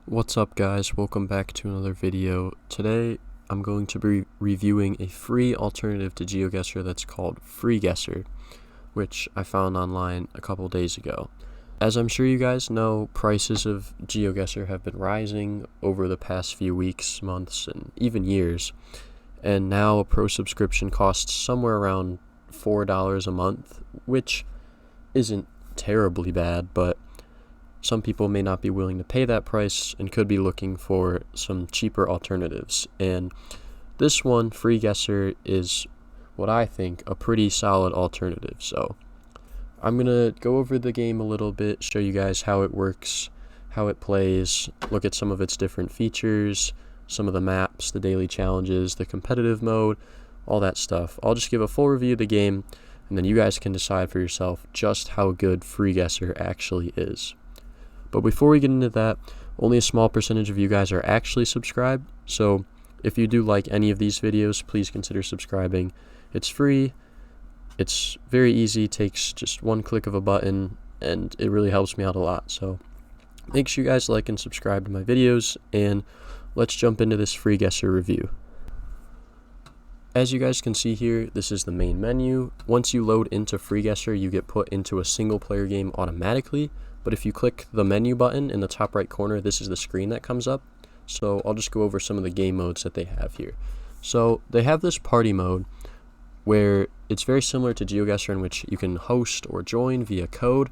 What's up guys, welcome back to another video. Today I'm going to be reviewing a free alternative to GeoGuessr that's called FreeGuessr, which I found online a couple days ago. As I'm sure you guys know, prices of GeoGuessr have been rising over the past few weeks, months, and even years, and now a pro subscription costs somewhere around $4 a month, which isn't terribly bad, but some people may not be willing to pay that price and could be looking for some cheaper alternatives. And this one, FreeGuessr, is what I think a pretty solid alternative. So I'm going to go over the game a little bit, show you guys how it works, how it plays, look at some of its different features, some of the maps, the daily challenges, the competitive mode, all that stuff. I'll just give a full review of the game, and then you guys can decide for yourself just how good FreeGuessr actually is. But before we get into that, only a small percentage of you guys are actually subscribed, so if you do like any of these videos, please consider subscribing. It's free, it's very easy, takes just one click of a button, and it really helps me out a lot. So make sure you guys like and subscribe to my videos, and let's jump into this FreeGuessr review. As you guys can see here, this is the main menu. Once you load into FreeGuessr, you get put into a single player game automatically. But if you click the menu button in the top right corner, this is the screen that comes up. So I'll just go over some of the game modes that they have here. So they have this party mode where it's very similar to GeoGuessr, in which you can host or join via code.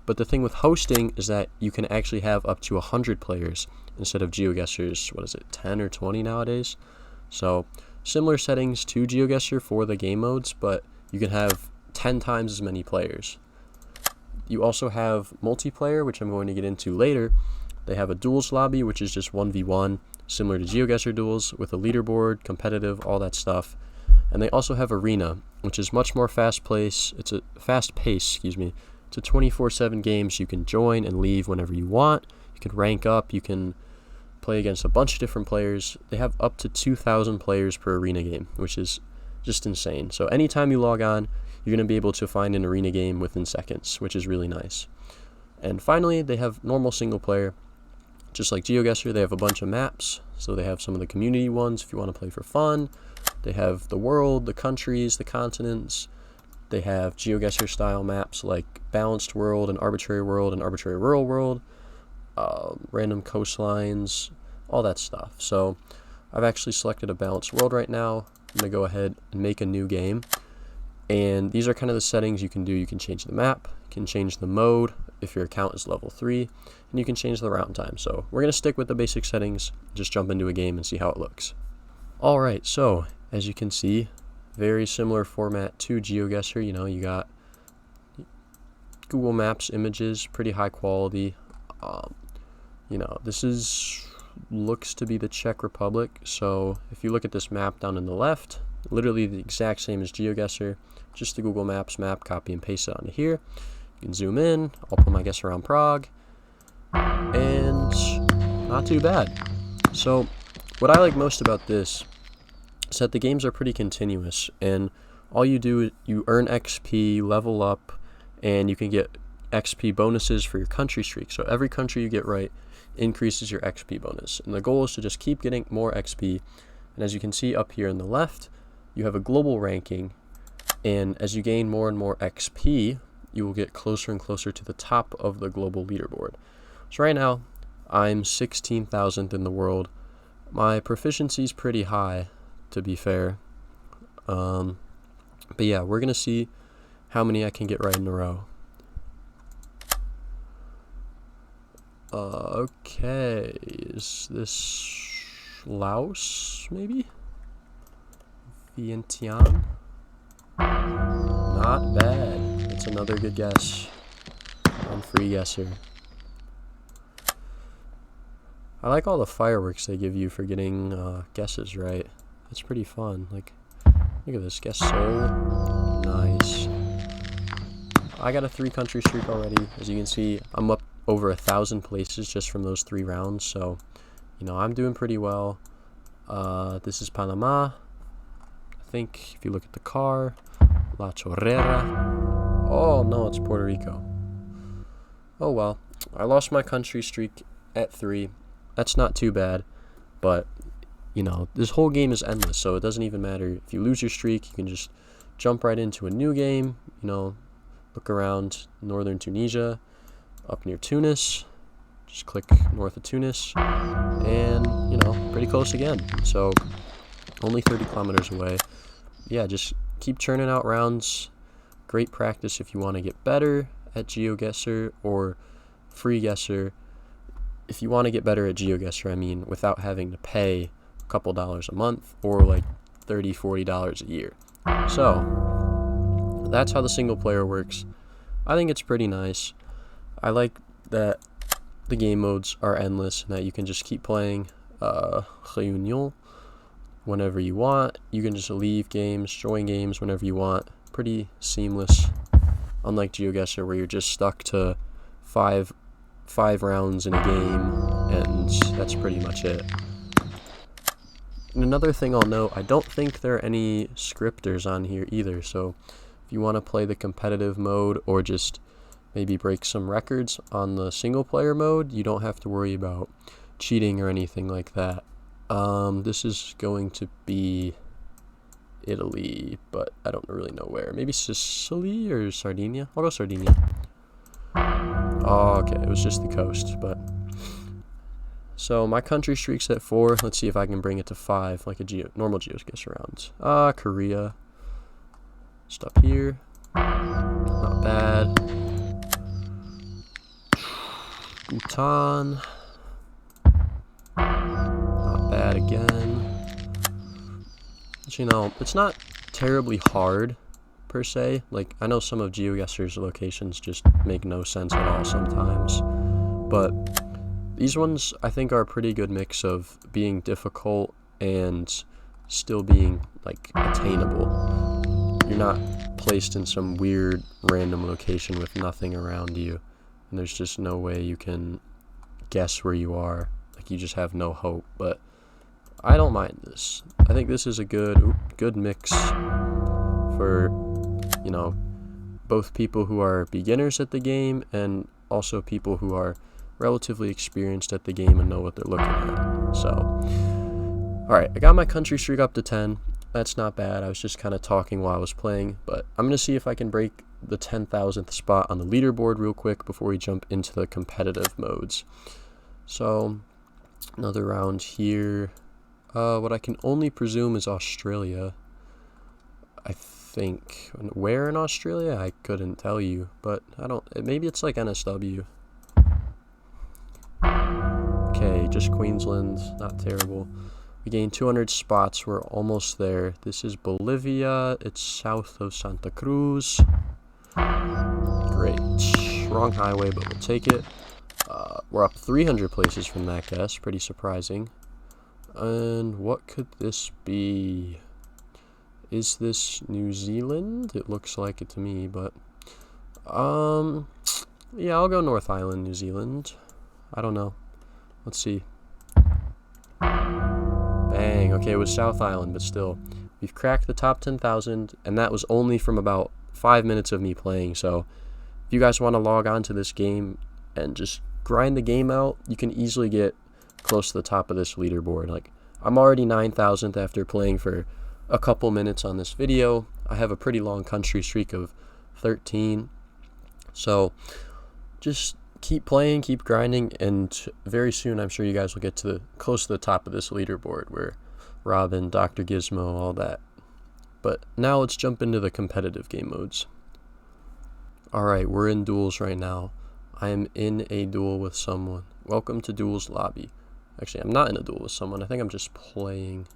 But the thing with hosting is that you can actually have up to 100 players instead of GeoGuessr's, 10 or 20 nowadays. So similar settings to GeoGuessr for the game modes, but you can have 10 times as many players. You also have multiplayer, which I'm going to get into later. They have a duels lobby, which is just 1v1, similar to GeoGuessr duels, with a leaderboard, competitive, all that stuff. And they also have arena, which is much more fast-paced. It's a fast pace, It's a 24/7 game, so you can join and leave whenever you want. You can rank up, you can play against a bunch of different players. They have up to 2,000 players per arena game, which is just insane. So anytime you log on, you're going to be able to find an arena game within seconds, which is really nice. And finally, they have normal single player. Just like GeoGuessr, they have a bunch of maps. So they have some of the community ones if you want to play for fun. They have the world, the countries, the continents. They have GeoGuessr style maps like balanced world and arbitrary rural world, random coastlines, all that stuff. So I've actually selected a balanced world right now. I'm going to go ahead and make a new game. And these are kind of the settings you can do. You can change the map, you can change the mode if your account is level 3, and you can change the round time. So we're going to stick with the basic settings, just jump into a game and see how it looks. Alright, so as you can see, very similar format to GeoGuessr. You got Google Maps images, pretty high quality. This looks to be the Czech Republic. So if you look at this map down in the left, literally the exact same as GeoGuessr, just the Google Maps map, copy and paste it onto here. You can zoom in, I'll put my guess around Prague, and not too bad. So what I like most about this is that the games are pretty continuous, and all you do is you earn XP, level up, and you can get XP bonuses for your country streak. So every country you get right increases your XP bonus, and the goal is to just keep getting more XP. And as you can see up here on the left, you have a global ranking, and as you gain more and more XP, you will get closer and closer to the top of the global leaderboard. So right now, I'm 16,000th in the world. My proficiency is pretty high, to be fair. But yeah, we're going to see how many I can get right in a row. Okay, is this Laos, maybe? Vientiane? Not bad. That's another good guess on FreeGuessr. I like all the fireworks they give you for getting guesses right. That's pretty fun. Like, look at this. Guess Seoul. Nice. I got a 3-country streak already. As you can see, I'm up over 1,000 places just from those 3 rounds. So, I'm doing pretty well. This is Panama. I think if you look at the car, La Chorrera. Oh no, it's Puerto Rico. Oh well, I lost my country streak at 3. that's not too bad, but you know, this whole game is endless, so it doesn't even matter if you lose your streak. You can just jump right into a new game. You know, look around northern Tunisia, up near Tunis. Just click north of Tunis, and you know, pretty close again. So only 30 kilometers away. Yeah, just keep churning out rounds. Great practice if you want to get better at GeoGuessr or FreeGuessr. If you want to get better at GeoGuessr, I mean, without having to pay a couple dollars a month or like $30, $40 a year. So that's how the single player works. I think it's pretty nice. I like that the game modes are endless and that you can just keep playing Réunion whenever you want. You can just leave games, join games whenever you want. Pretty seamless, unlike GeoGuessr where you're just stuck to five rounds in a game, and that's pretty much it. And another thing I'll note, I don't think there are any scripters on here either, so if you want to play the competitive mode or just maybe break some records on the single player mode, you don't have to worry about cheating or anything like that. This is going to be Italy, but I don't really know where. Maybe Sicily or Sardinia? I'll go Sardinia. Oh, okay, it was just the coast, but... So my country streak's at 4. Let's see if I can bring it to 5, like a normal GeoGuessr round. Korea. Just up here. Not bad. Bhutan. Not bad again. But, you know, it's not terribly hard, per se. Like, I know some of GeoGuessr's locations just make no sense at all sometimes. But these ones, I think, are a pretty good mix of being difficult and still being, like, attainable. You're not placed in some weird, random location with nothing around you, and there's just no way you can guess where you are. Like, you just have no hope. But I don't mind this. I think this is a good mix for, you know, both people who are beginners at the game and also people who are relatively experienced at the game and know what they're looking at. So, alright, I got my country streak up to 10. That's not bad. I was just kind of talking while I was playing, but I'm going to see if I can break the 10,000th spot on the leaderboard real quick before we jump into the competitive modes. So, another round here. What I can only presume is Australia. I think. Where in Australia? I couldn't tell you, but I don't. Maybe it's like NSW. Okay, just Queensland. Not terrible. We gained 200 spots. We're almost there. This is Bolivia. It's south of Santa Cruz. Great. Wrong highway, but we'll take it. We're up 300 places from that guess. Pretty surprising. And what could this be? Is this New Zealand? It looks like it to me, but yeah, I'll go North Island, New Zealand. I don't know. Let's see. Bang. Okay, it was South Island, but still. We've cracked the top 10,000, and that was only from about 5 minutes of me playing. So if you guys want to log on to this game and just grind the game out, you can easily get close to the top of this leaderboard. Like, I'm already 9,000th after playing for a couple minutes on this video. I have a pretty long country streak of 13. So just keep playing, keep grinding, and very soon I'm sure you guys will get to close to the top of this leaderboard where Robin, Dr. Gizmo, all that. But now let's jump into the competitive game modes. Alright, we're in duels right now. I am in a duel with someone. Welcome to Duels Lobby. Actually, I'm not in a duel with someone. I think I'm just playing.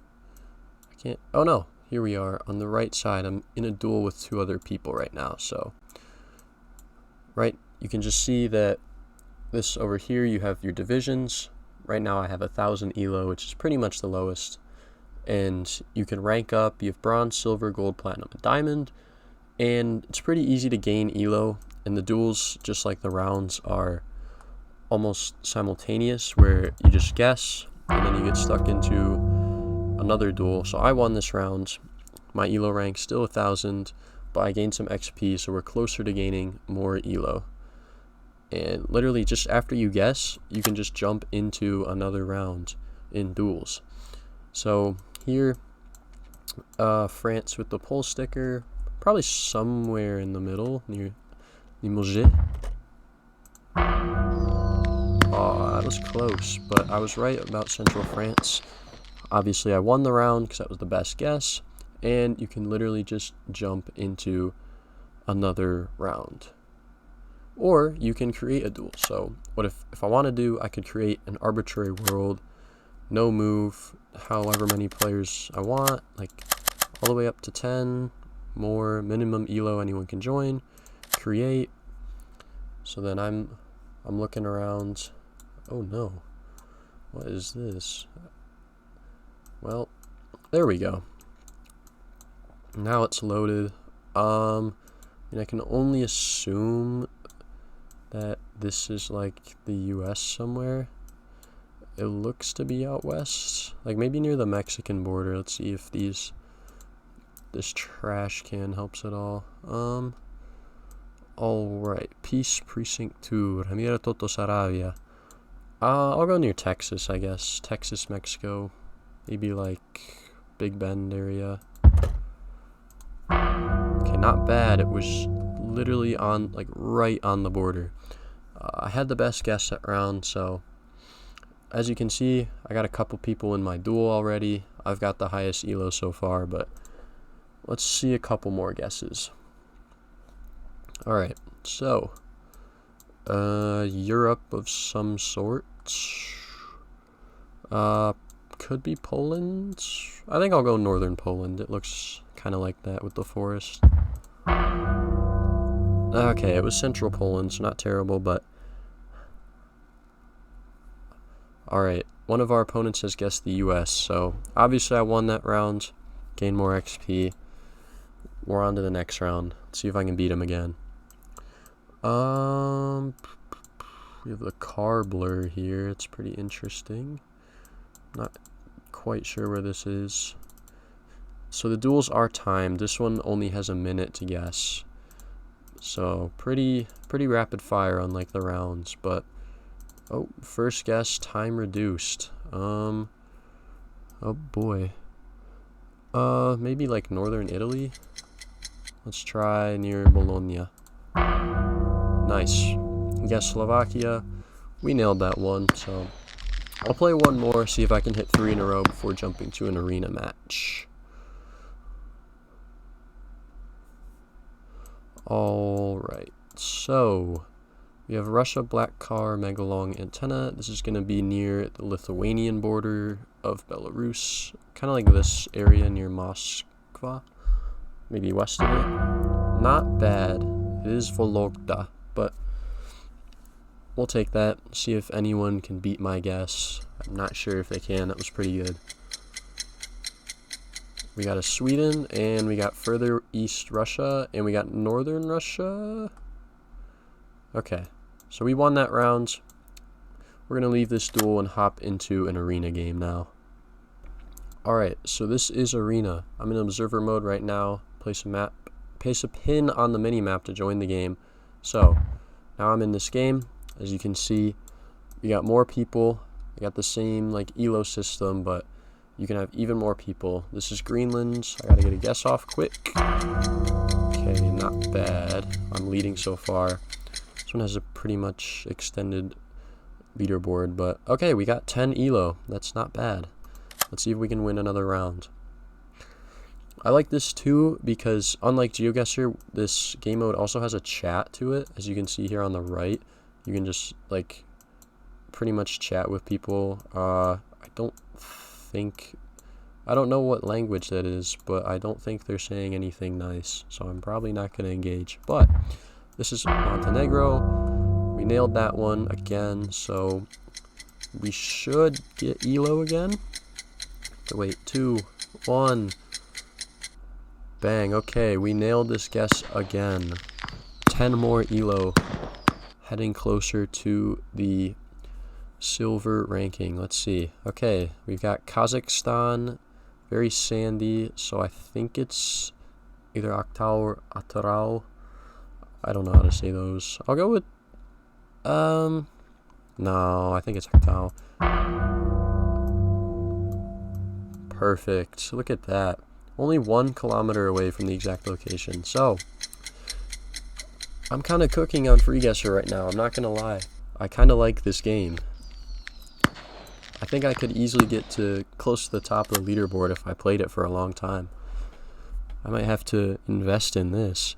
I can't. Oh no, here we are on the right side. I'm in a duel with 2 other people right now. So, right, you can just see that this over here, you have your divisions. Right now I have 1,000 ELO, which is pretty much the lowest. And you can rank up. You have bronze, silver, gold, platinum, and diamond. And it's pretty easy to gain ELO. And the duels, just like the rounds, are almost simultaneous, where you just guess and then you get stuck into another duel. So I won this round. My ELO rank still 1,000, but I gained some XP, so we're closer to gaining more ELO. And literally just after you guess, you can just jump into another round in duels. So here, France with the pole sticker, probably somewhere in the middle near Limoges. Oh, that was close, but I was right about Central France. Obviously, I won the round because that was the best guess, and you can literally just jump into another round. Or you can create a duel. So what if I want to do, I could create an arbitrary world, no move, however many players I want, like all the way up to 10, more, minimum elo anyone can join, create. So then I'm looking around. Oh no, what is this? Well, there we go. Now it's loaded. I can only assume that this is like the US somewhere. It looks to be out west, like maybe near the Mexican border. Let's see if this trash can helps at all. Alright, Peace Precinct 2, Ramiro Toto Saravia. I'll go near Texas, I guess. Texas, Mexico. Maybe like Big Bend area. Okay, not bad. It was literally on, like, right on the border. I had the best guess that round, so as you can see, I got a couple people in my duel already. I've got the highest elo so far, but let's see a couple more guesses. Alright, so Europe of some sort. Could be Poland. I think I'll go northern Poland. It looks kind of like that with the forest. Okay, it was central Poland, so not terrible, but alright, one of our opponents has guessed the US, so obviously I won that round, gained more XP. We're on to the next round. Let's see if I can beat him again. We have the car blur here. It's pretty interesting. Not quite sure where this is. So the duels are timed. This one only has a minute to guess. So pretty rapid fire unlike the rounds, but oh, first guess, time reduced. Oh boy. Maybe like northern Italy? Let's try near Bologna. Nice. Guess Slovakia. We nailed that one, so I'll play one more, see if I can hit 3 in a row before jumping to an arena match. Alright, so we have Russia, black car, mega long antenna. This is going to be near the Lithuanian border of Belarus. Kind of like this area near Moskva. Maybe west of it. Not bad. It is Vologda, but we'll take that. See if anyone can beat my guess. I'm not sure if they can. That was pretty good. We got a Sweden, and we got further east Russia, and we got northern Russia. Okay, so we won that round. We're going to leave this duel and hop into an arena game now. Alright, so this is arena. I'm in observer mode right now. Place a pin on the mini-map to join the game. So, now I'm in this game. As you can see, we got more people. I got the same like elo system, but you can have even more people. This is Greenland. I gotta get a guess off quick. Okay, not bad. I'm leading so far. This one has a pretty much extended leaderboard, but okay, we got 10 elo. That's not bad. Let's see if we can win another round. I like this too because unlike GeoGuessr, this game mode also has a chat to it. As you can see here on the right, you can just like pretty much chat with people. I don't know what language that is, but I don't think they're saying anything nice, so I'm probably not going to engage. But this is Montenegro. We nailed that one again, so we should get elo again. Wait, 2, 1. Bang, okay, we nailed this guess again. 10 more elo. Heading closer to the silver ranking. Let's see. Okay, we've got Kazakhstan. Very sandy, so I think it's either Aktau or Atarau. I don't know how to say those. I'll go with No, I think it's Hectao. Perfect. Look at that. Only 1 kilometer away from the exact location. So, I'm kind of cooking on FreeGuessr right now. I'm not going to lie. I kind of like this game. I think I could easily get to close to the top of the leaderboard if I played it for a long time. I might have to invest in this.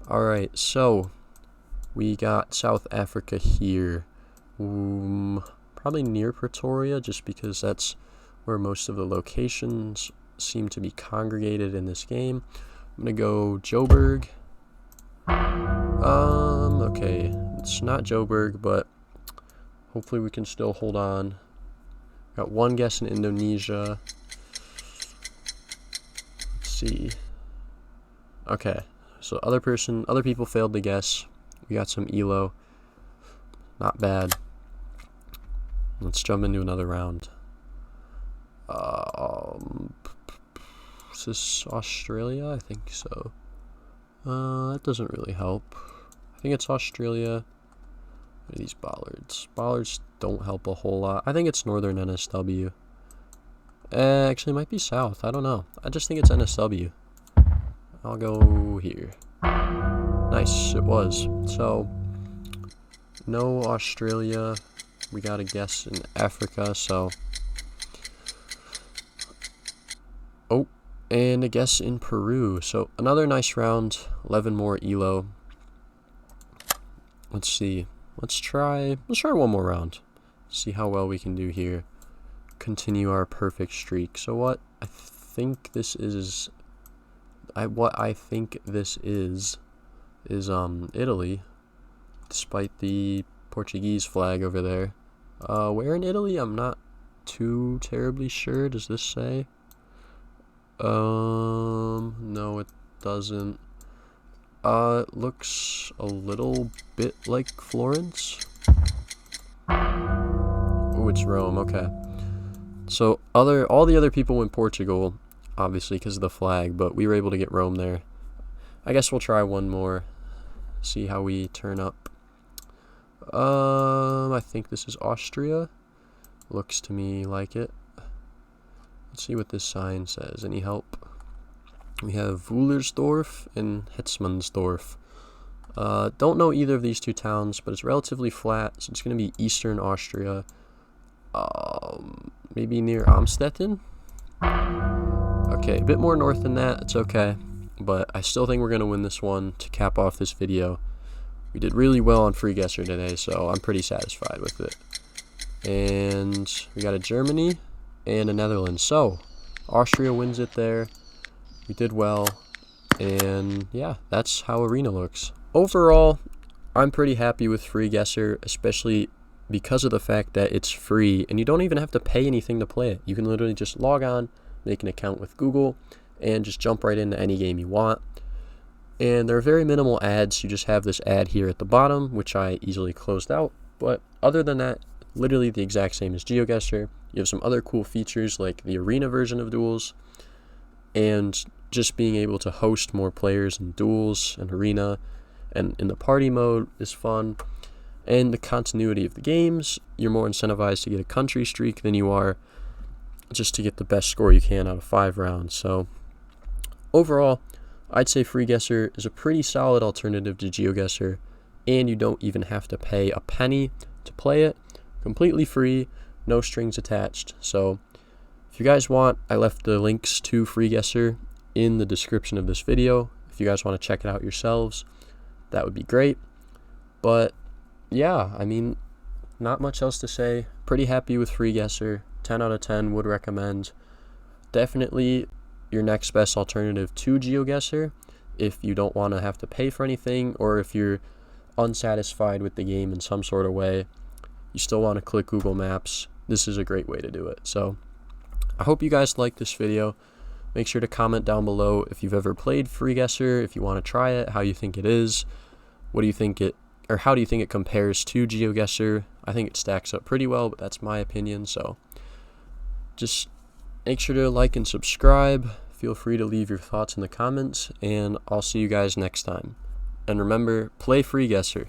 Alright, so we got South Africa here. Probably near Pretoria, just because that's where most of the locations seem to be congregated in this game. I'm gonna go Joburg. Okay, it's not Joburg, but hopefully we can still hold on. Got 1 guess in Indonesia. Let's see. Okay, so other people failed to guess. We got some ELO. Not bad. Let's jump into another round. Is this Australia? I think so. That doesn't really help. I think it's Australia. What are these bollards? Bollards don't help a whole lot. I think it's Northern NSW. Actually, it might be South. I don't know. I just think it's NSW. I'll go here. Nice, it was. So, no Australia. We got a guess in Africa, so. Oh, and a guess in Peru. So, another nice round. 11 more ELO. Let's see. Let's try one more round. See how well we can do here. Continue our perfect streak. So what I think this is Italy, despite the Portuguese flag over there. Where in Italy? I'm not too terribly sure. Does this say? No, it doesn't. It looks a little bit like Florence. Oh, it's Rome. Okay. So all the other people went Portugal, obviously because of the flag, but we were able to get Rome there. I guess we'll try one more. See how we turn up. I think this is Austria. Looks to me like it. Let's see what this sign says. Any help? We have Wullersdorf and Hetmansdorf. Don't know either of these two towns, but it's relatively flat, so it's going to be Eastern Austria. Maybe near Amstetten? Okay, a bit more north than that, it's okay. But I still think we're going to win this one to cap off this video. We did really well on FreeGuessr today, so I'm pretty satisfied with it. And we got a Germany and a Netherlands. So, Austria wins it there. We did well, and yeah, that's how Arena looks. Overall, I'm pretty happy with FreeGuessr, especially because of the fact that it's free, and you don't even have to pay anything to play it. You can literally just log on, make an account with Google, and just jump right into any game you want. And there are very minimal ads. You just have this ad here at the bottom, which I easily closed out. But other than that, literally the exact same as GeoGuessr. You have some other cool features like the Arena version of duels, and just being able to host more players in duels and Arena and in the party mode is fun. And the continuity of the games, you're more incentivized to get a country streak than you are just to get the best score you can out of 5 rounds. So overall, I'd say FreeGuessr is a pretty solid alternative to GeoGuessr, and you don't even have to pay a penny to play it. Completely free, no strings attached. So if you guys want, I left the links to FreeGuessr in the description of this video. If you guys want to check it out yourselves, that would be great. But yeah, I mean, not much else to say. Pretty happy with FreeGuessr. 10 out of 10 would recommend. Definitely your next best alternative to GeoGuessr if you don't want to have to pay for anything, or if you're unsatisfied with the game in some sort of way, you still want to click Google Maps. This is a great way to do it. So I hope you guys liked this video. Make sure to comment down below if you've ever played FreeGuessr, if you want to try it, how you think it is, what do you think it, or how do you think it compares to GeoGuessr. I think it stacks up pretty well, but that's my opinion. So just make sure to like and subscribe. Feel free to leave your thoughts in the comments, and I'll see you guys next time. And remember, play FreeGuessr.